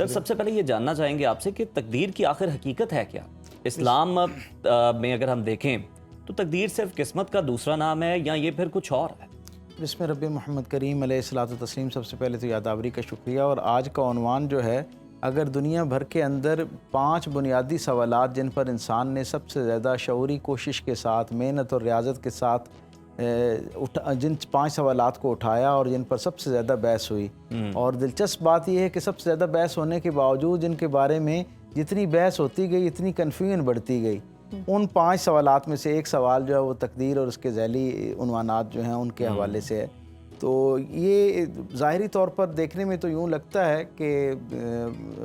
سر سب سے پہلے یہ جاننا چاہیں گے آپ سے کہ تقدیر کی آخر حقیقت ہے کیا؟ اسلام میں اگر ہم دیکھیں تو تقدیر صرف قسمت کا دوسرا نام ہے یا یہ پھر کچھ اور ہے؟ بسم رب محمد کریم علیہ الصلوۃ والتسلیم. سب سے پہلے تو یادآوری کا شکریہ. اور آج کا عنوان جو ہے، اگر دنیا بھر کے اندر 5 بنیادی سوالات جن پر انسان نے سب سے زیادہ شعوری کوشش کے ساتھ، محنت اور ریاضت کے ساتھ جن 5 سوالات کو اٹھایا اور جن پر سب سے زیادہ بحث ہوئی، اور دلچسپ بات یہ ہے کہ سب سے زیادہ بحث ہونے کے باوجود جن کے بارے میں جتنی بحث ہوتی گئی اتنی کنفیوژن بڑھتی گئی. ان 5 سوالات میں سے ایک سوال جو ہے وہ تقدیر اور اس کے ذیلی عنوانات جو ہیں ان کے حوالے سے ہے. تو یہ ظاہری طور پر دیکھنے میں تو یوں لگتا ہے کہ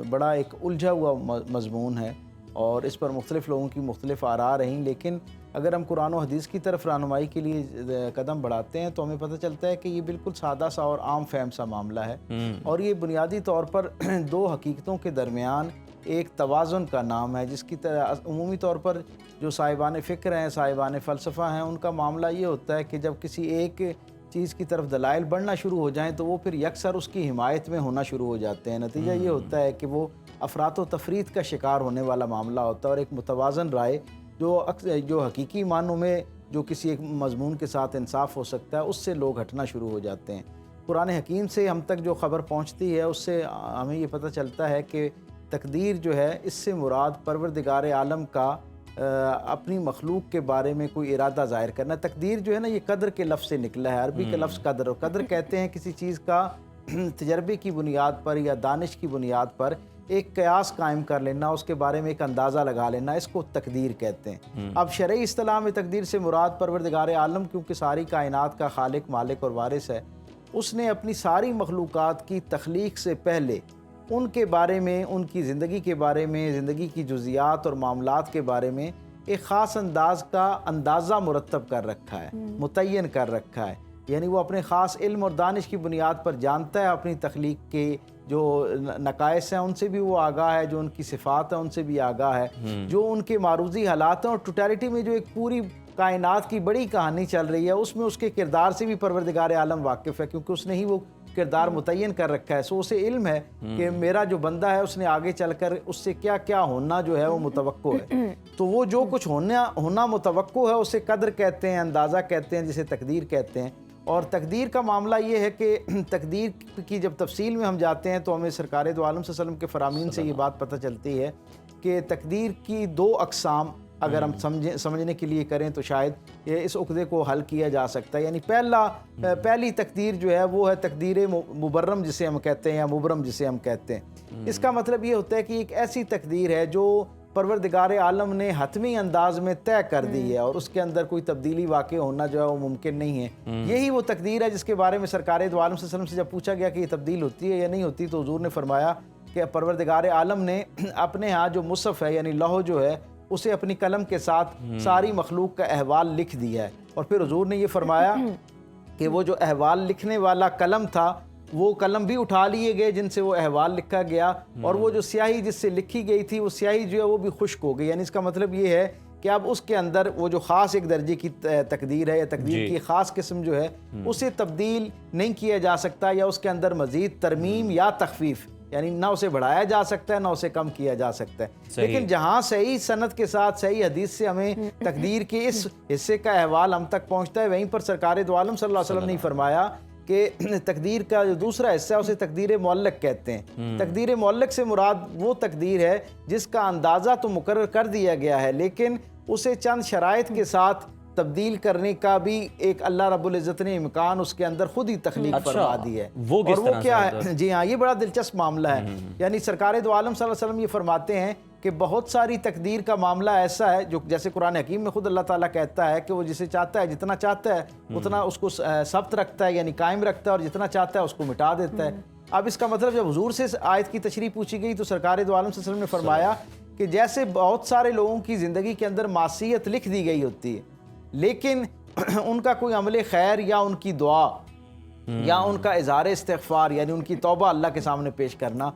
بڑا ایک الجھا ہوا مضمون ہے اور اس پر مختلف لوگوں کی مختلف آراء رہیں، لیکن اگر ہم قرآن و حدیث کی طرف رہنمائی کے لیے قدم بڑھاتے ہیں تو ہمیں پتہ چلتا ہے کہ یہ بالکل سادہ سا اور عام فہم سا معاملہ ہے، اور یہ بنیادی طور پر 2 حقیقتوں کے درمیان ایک توازن کا نام ہے، جس کی طرح عمومی طور پر جو صاحبان فکر ہیں، صاحبان فلسفہ ہیں، ان کا معاملہ یہ ہوتا ہے کہ جب کسی ایک چیز کی طرف دلائل بڑھنا شروع ہو جائیں تو وہ پھر یکسر اس کی حمایت میں ہونا شروع ہو جاتے ہیں. نتیجہ یہ ہوتا ہے کہ وہ افراط و تفریط کا شکار ہونے والا معاملہ ہوتا ہے، اور ایک متوازن رائے جو حقیقی معنوں میں جو کسی ایک مضمون کے ساتھ انصاف ہو سکتا ہے، اس سے لوگ ہٹنا شروع ہو جاتے ہیں. قرآن حکیم سے ہم تک جو خبر پہنچتی ہے اس سے ہمیں یہ پتہ چلتا ہے کہ تقدیر جو ہے، اس سے مراد پروردگار عالم کا اپنی مخلوق کے بارے میں کوئی ارادہ ظاہر کرنا. تقدیر جو ہے نا، یہ قدر کے لفظ سے نکلا ہے، عربی کا لفظ قدر، اور قدر کہتے ہیں کسی چیز کا تجربے کی بنیاد پر یا دانش کی بنیاد پر ایک قیاس قائم کر لینا، اس کے بارے میں ایک اندازہ لگا لینا، اس کو تقدیر کہتے ہیں. اب شرعی اصطلاح میں تقدیر سے مراد پروردگار عالم، کیونکہ ساری کائنات کا خالق، مالک اور وارث ہے، اس نے اپنی ساری مخلوقات کی تخلیق سے پہلے ان کے بارے میں، ان کی زندگی کے بارے میں، زندگی کی جزیات اور معاملات کے بارے میں ایک خاص انداز کا اندازہ مرتب کر رکھا ہے، متعین کر رکھا ہے. یعنی وہ اپنے خاص علم اور دانش کی بنیاد پر جانتا ہے اپنی تخلیق کے جو نقائص ہیں ان سے بھی وہ آگاہ ہے، جو ان کی صفات ہیں ان سے بھی آگاہ ہے، جو ان کے معروضی حالات ہیں، اور ٹوٹیلٹی میں جو ایک پوری کائنات کی بڑی کہانی چل رہی ہے اس میں اس کے کردار سے بھی پروردگار عالم واقف ہے، کیونکہ اس نے ہی وہ کردار متعین کر رکھا ہے. سو اسے علم ہے کہ میرا جو بندہ ہے اس نے آگے چل کر اس سے کیا کیا ہونا جو ہے وہ متوقع ہے. تو وہ جو کچھ ہونا متوقع ہے اسے قدر کہتے ہیں، اندازہ کہتے ہیں، جسے تقدیر کہتے ہیں. اور تقدیر کا معاملہ یہ ہے کہ تقدیر کی جب تفصیل میں ہم جاتے ہیں تو ہمیں سرکار دو عالم صلی اللہ علیہ وسلم کے فرامین سے یہ بات پتہ چلتی ہے کہ تقدیر کی 2 اقسام اگر ہم سمجھنے کے لیے کریں تو شاید اس عقدے کو حل کیا جا سکتا ہے. یعنی پہلی تقدیر جو ہے وہ ہے تقدیر مبرم جسے ہم کہتے ہیں، یا مبرم جسے ہم کہتے ہیں. اس کا مطلب یہ ہوتا ہے کہ ایک ایسی تقدیر ہے جو پروردگار عالم نے حتمی انداز میں طے کر دی ہے اور اس کے اندر کوئی تبدیلی واقع ہونا جو ہے وہ ممکن نہیں ہے. یہی وہ تقدیر ہے جس کے بارے میں سرکار دو عالم صلی اللہ علیہ وسلم سے جب پوچھا گیا کہ یہ تبدیل ہوتی ہے یا نہیں ہوتی تو حضور نے فرمایا کہ پروردگار عالم نے اپنے ہاں جو مصحف ہے یعنی لوح جو ہے اسے اپنی قلم کے ساتھ ساری مخلوق کا احوال لکھ دیا ہے. اور پھر حضور نے یہ فرمایا کہ وہ جو احوال لکھنے والا قلم تھا وہ قلم بھی اٹھا لیے گئے جن سے وہ احوال لکھا گیا، اور وہ جو سیاہی جس سے لکھی گئی تھی وہ سیاہی جو ہے وہ بھی خشک ہو گئی. یعنی اس کا مطلب یہ ہے کہ اب اس کے اندر وہ جو خاص ایک درجے کی تقدیر ہے یا تقدیر کی خاص قسم جو ہے اسے تبدیل نہیں کیا جا سکتا، یا اس کے اندر مزید ترمیم یا تخفیف، یعنی نہ اسے بڑھایا جا سکتا ہے نہ اسے کم کیا جا سکتا ہے. لیکن جہاں صحیح سند کے ساتھ صحیح حدیث سے ہمیں تقدیر کے اس حصے کا احوال ہم تک پہنچتا ہے، وہیں پر سرکار دو عالم صلی اللہ علیہ وسلم نے فرمایا کہ تقدیر کا جو دوسرا حصہ ہے اسے تقدیر معلق کہتے ہیں. تقدیر معلق سے مراد وہ تقدیر ہے جس کا اندازہ تو مقرر کر دیا گیا ہے لیکن اسے چند شرائط کے ساتھ تبدیل کرنے کا بھی ایک اللہ رب العزت نے امکان اس کے اندر خود ہی تخلیق فرما دی ہے. اور وہ کیا ہے؟ جی ہاں، یہ بڑا دلچسپ معاملہ ہے. یعنی سرکار دو عالم صلی اللہ علیہ وسلم یہ فرماتے ہیں کہ بہت ساری تقدیر کا معاملہ ایسا ہے جو جیسے قرآن حکیم میں خود اللہ تعالیٰ کہتا ہے کہ وہ جسے چاہتا ہے جتنا چاہتا ہے اتنا اس کو ثبت رکھتا ہے یعنی قائم رکھتا ہے، اور جتنا چاہتا ہے اس کو مٹا دیتا ہے. اب اس کا مطلب جب حضور سے آیت کی تشریح پوچھی گئی تو سرکار دو عالم صلی اللہ علیہ وسلم نے فرمایا کہ جیسے بہت سارے لوگوں کی زندگی کے اندر معصیت لکھ دی گئی ہوتی ہے لیکن ان کا کوئی عمل خیر یا ان کی دعا یا ان کا اظہار استغفار یعنی ان کی توبہ اللہ کے سامنے پیش کرنا،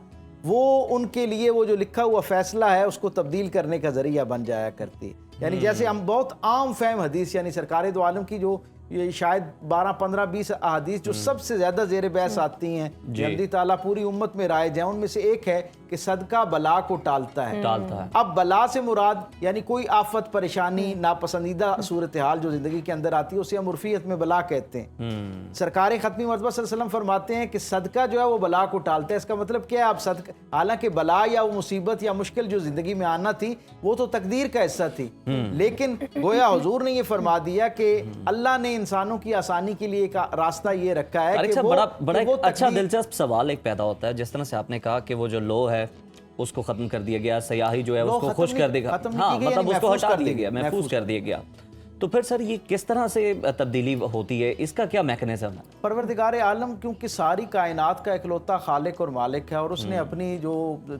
وہ ان کے لیے وہ جو لکھا ہوا فیصلہ ہے اس کو تبدیل کرنے کا ذریعہ بن جایا کرتی. یعنی جیسے ہم بہت عام فہم حدیث یعنی سرکار دو عالم کی جو یہ شاید 12 15 20 احادیث جو سب سے زیادہ زیر بحث آتی ہیں، اللہ تعالیٰ پوری امت میں رائج ہیں، ان میں سے ایک ہے کہ صدقہ بلا کو ٹالتا ہے. اب بلا سے مراد یعنی کوئی آفت, پریشانی, ناپسندیدہ صورتحال جو زندگی کے اندر آتی ہے اسے ہم عرفیت میں بلا کہتے ہیں. سرکار ختمی مرتبہ صلی اللہ علیہ وسلم فرماتے ہیں کہ صدقہ جو ہے وہ بلا کو ٹالتا ہے. اس کا مطلب کیا ہے؟ آپ صدقہ, حالانکہ بلا یا وہ مصیبت یا مشکل جو زندگی میں آنا تھی وہ تو تقدیر کا حصہ تھی, لیکن گویا حضور نے یہ فرما دیا کہ اللہ نے انسانوں کی آسانی کے لیے ایک راستہ یہ رکھا ہے کہ بڑا ایک اچھا دلچسپ سوال ایک پیدا ہوتا ہے. جس طرح سے آپ نے کہا کہ وہ جو لو ہے اس کو ختم کر دیا گیا, سیاحی جو ہے اس کو خوش کر دیا گیا, ہاں مطلب اس کو ہٹا دیا گیا, محفوظ کر دیا گیا. تو پھر سر یہ کس طرح سے تبدیلی ہوتی ہے, اس کا کیا میکنزم ہے؟ پروردگار عالم کیونکہ ساری کائنات کا اکلوتا خالق اور مالک ہے, اور اس نے اپنی جو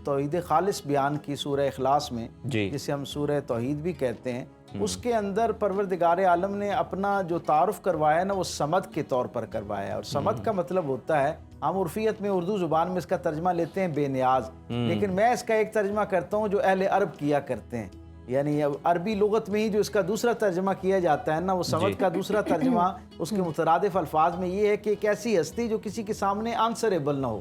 توحید خالص بیان کی سورہ اخلاص میں, جسے ہم سورہ توحید بھی کہتے ہیں, اس کے اندر پروردگار عالم نے اپنا جو تعارف کروایا نا وہ سمد کے طور پر کروایا ہے. اور سمد کا مطلب ہوتا ہے, ہم عرفیت میں اردو زبان میں اس کا ترجمہ لیتے ہیں بے نیاز, لیکن میں اس کا ایک ترجمہ کرتا ہوں جو اہل عرب کیا کرتے ہیں. یعنی عربی لغت میں ہی جو اس کا دوسرا ترجمہ کیا جاتا ہے نا, وہ سمد کا دوسرا ترجمہ اس کے مترادف الفاظ میں یہ ہے کہ ایک ایسی ہستی جو کسی کے سامنے آنسریبل نہ ہو.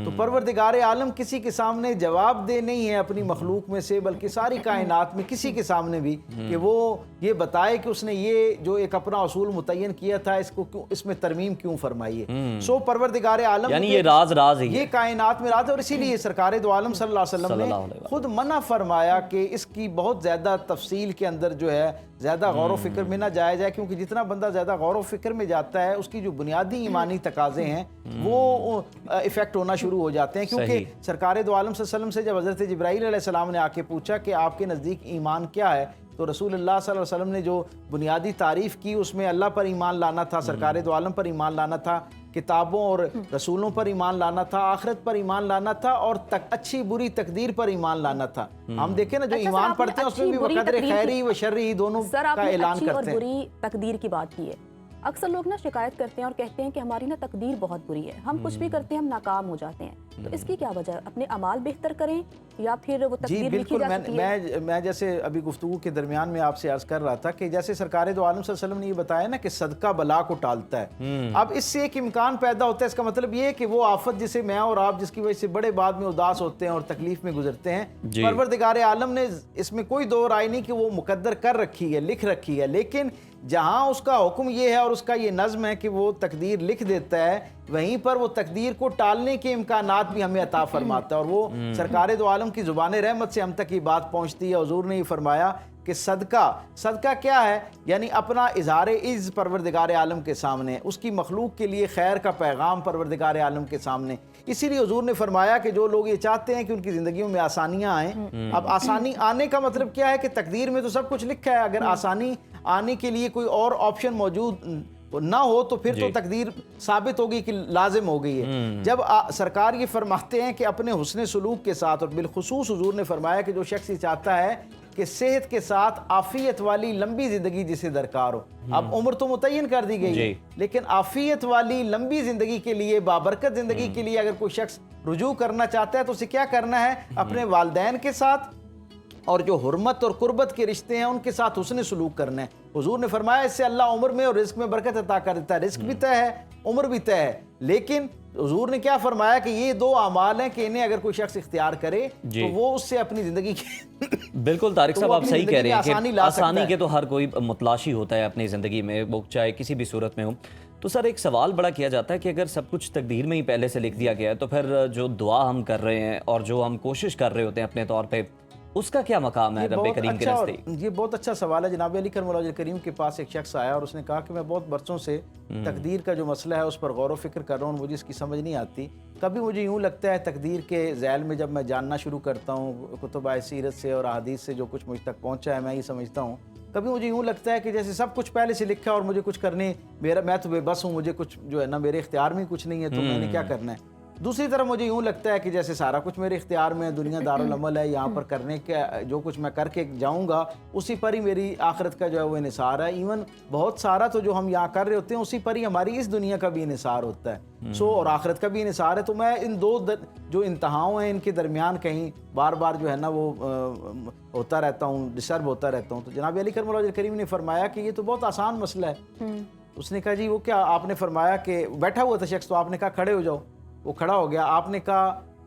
تو پروردگار عالم کسی کے سامنے جواب دہ نہیں ہے اپنی مخلوق میں سے, بلکہ ساری کائنات میں کسی کے سامنے بھی کہ وہ یہ بتائے کہ اس نے یہ جو ایک اپنا اصول متعین کیا تھا اس کو کیوں, اس میں ترمیم کیوں فرمائی ہے. سو پروردگار عالم یعنی یہ راز ہی یہ کائنات میں راز ہے, اور اسی لیے سرکار دو عالم صلی اللہ علیہ وسلم نے خود منع فرمایا کہ اس کی بہت زیادہ تفصیل کے اندر جو ہے زیادہ غور و فکر میں نہ جایا جائے, کیونکہ جتنا بندہ زیادہ غور و فکر میں جاتا ہے اس کی جو بنیادی ایمانی تقاضے ہیں وہ افیکٹ ہونا شروع ہو جاتے ہیں. کیونکہ سرکار دو عالم صلی اللہ علیہ وسلم سے جب حضرت جبرائیل علیہ السلام نے آ کے پوچھا کہ آپ کے نزدیک ایمان کیا ہے, تو رسول اللہ صلی اللہ علیہ وسلم نے جو بنیادی تعریف کی اس میں اللہ پر ایمان لانا تھا, سرکار دو عالم پر ایمان لانا تھا, کتابوں اور رسولوں پر ایمان لانا تھا, آخرت پر ایمان لانا تھا, اور اچھی بری تقدیر پر ایمان لانا تھا. ہم دیکھیں نا جو ایمان پڑھتے ہیں اس میں بھی وقدر خیری و شرری دونوں کا اعلان کرتے ہیں. سر آپ نے اچھی اور بری تقدیر کی بات کی ہے. اکثر لوگ نا شکایت کرتے ہیں اور کہتے ہیں کہ ہماری نا تقدیر بہت بری ہے, ہم کچھ بھی کرتے ہیں ہم ناکام ہو جاتے ہیں. تو اس کی کیا وجہ ہے؟ اپنے اعمال بہتر کریں یا پھر وہ تقدیر لکھی جا سکتی ہے؟ میں جیسے ابھی گفتگو کے درمیان میں آپ سے عرض کر رہا تھا کہ جیسے سرکار دو عالم صلی اللہ علیہ وسلم نے یہ بتایا نا کہ صدقہ بلا کو ٹالتا ہے. اب اس سے ایک امکان پیدا ہوتا ہے, اس کا مطلب یہ ہے کہ وہ آفت جسے میں اور آپ جس کی وجہ سے بڑے بعد میں اداس ہوتے ہیں اور تکلیف میں گزرتے ہیں, پروردگار عالم نے اس میں کوئی دو رائے نہیں کہ وہ مقدر کر رکھی ہے, لکھ رکھی ہے, لیکن جہاں اس کا حکم یہ ہے اور اس کا یہ نظم ہے کہ وہ تقدیر لکھ دیتا ہے, وہیں پر وہ تقدیر کو ٹالنے کے امکانات بھی ہمیں عطا فرماتا ہے. اور وہ سرکار دو عالم کی زبان رحمت سے ہم تک یہ بات پہنچتی ہے. حضور نے یہ فرمایا کہ صدقہ کیا ہے؟ یعنی اپنا اظہار عز پروردگار عالم کے سامنے, اس کی مخلوق کے لیے خیر کا پیغام پروردگار عالم کے سامنے. اسی لیے حضور نے فرمایا کہ جو لوگ یہ چاہتے ہیں کہ ان کی زندگیوں میں آسانیاں آئیں, اب آسانی آنے کا مطلب کیا ہے کہ تقدیر میں تو سب کچھ لکھا ہے, اگر آسانی آنے کے لیے کوئی اور آپشن موجود نہ ہو تو پھر تو تقدیر ثابت ہوگی کہ لازم ہو گئی ہے. جب سرکار یہ فرماتے ہیں کہ اپنے حسن سلوک کے ساتھ, اور بالخصوص حضور نے فرمایا کہ جو شخص یہ چاہتا ہے کہ صحت کے ساتھ عافیت والی لمبی زندگی جسے درکار ہو, اب عمر تو متعین کر دی گئی ہے, لیکن عافیت والی لمبی زندگی کے لیے, بابرکت زندگی کے لیے اگر کوئی شخص رجوع کرنا چاہتا ہے تو اسے کیا کرنا ہے؟ اپنے والدین کے ساتھ اور جو حرمت اور قربت کے رشتے ہیں ان کے ساتھ حسن سلوک کرنا ہے. حضور نے فرمایا اس سے اللہ عمر میں اور رزق میں برکت عطا کر دیتا ہے. رزق بھی طے ہے, عمر بھی طے ہے, لیکن حضور نے کیا فرمایا کہ یہ دو اعمال ہیں کہ انہیں اگر کوئی شخص اختیار کرے تو وہ اس سے اپنی زندگی کی بالکل طارق صاحب آپ صحیح کہہ رہے ہیں کہ آسانی کے تو ہر کوئی متلاشی ہوتا ہے اپنی زندگی میں, وہ چاہے کسی بھی صورت میں ہو. تو سر ایک سوال بڑا کیا جاتا ہے کہ اگر سب کچھ تقدیر میں ہی پہلے سے لکھ دیا گیا ہے تو پھر جو دعا ہم کر رہے ہیں اور جو ہم کوشش کر رہے ہوتے ہیں اپنے طور پہ, اس کا کیا مقام ہے رب کریم کے نزدیک؟ یہ بہت اچھا سوال ہے. جناب علی کرم اللہ کریم کے پاس ایک شخص آیا اور اس نے کہا کہ میں بہت برسوں سے تقدیر کا جو مسئلہ ہے اس پر غور و فکر کر رہا ہوں, مجھے اس کی سمجھ نہیں آتی. کبھی مجھے یوں لگتا ہے تقدیر کے ذیل میں جب میں جاننا شروع کرتا ہوں کتب سیرت سے اور احادیث سے جو کچھ مجھ تک پہنچا ہے میں یہ سمجھتا ہوں, کبھی مجھے یوں لگتا ہے کہ جیسے سب کچھ پہلے سے لکھا ہے اور مجھے کچھ کرنے, میں تو بے بس ہوں, مجھے کچھ جو ہے نا میرے اختیار میں کچھ نہیں ہے تو میں نے کیا کرنا ہے. دوسری طرف مجھے یوں لگتا ہے کہ جیسے سارا کچھ میرے اختیار میں ہے, دنیا دارالعمل ہے, یہاں پر کرنے کا جو کچھ میں کر کے جاؤں گا اسی پر ہی میری آخرت کا جو ہے وہ انحصار ہے. ایون بہت سارا تو جو ہم یہاں کر رہے ہوتے ہیں اسی پر ہی ہماری اس دنیا کا بھی انحصار ہوتا ہے, اور آخرت کا بھی انحصار ہے. تو میں ان دو جو انتہاؤں ہیں ان کے درمیان کہیں بار بار جو ہے نا وہ ہوتا رہتا ہوں, ڈسٹرب ہوتا رہتا ہوں. تو جناب علی کرم اللہ کریم نے فرمایا کہ یہ تو بہت آسان مسئلہ ہے. اس نے کہا جی وہ کیا؟ آپ نے فرمایا کہ بیٹھا ہوا تھا شخص, تو آپ نے کہا کھڑے ہو جاؤ, وہ کھڑا ہو گیا. آپ نے کہا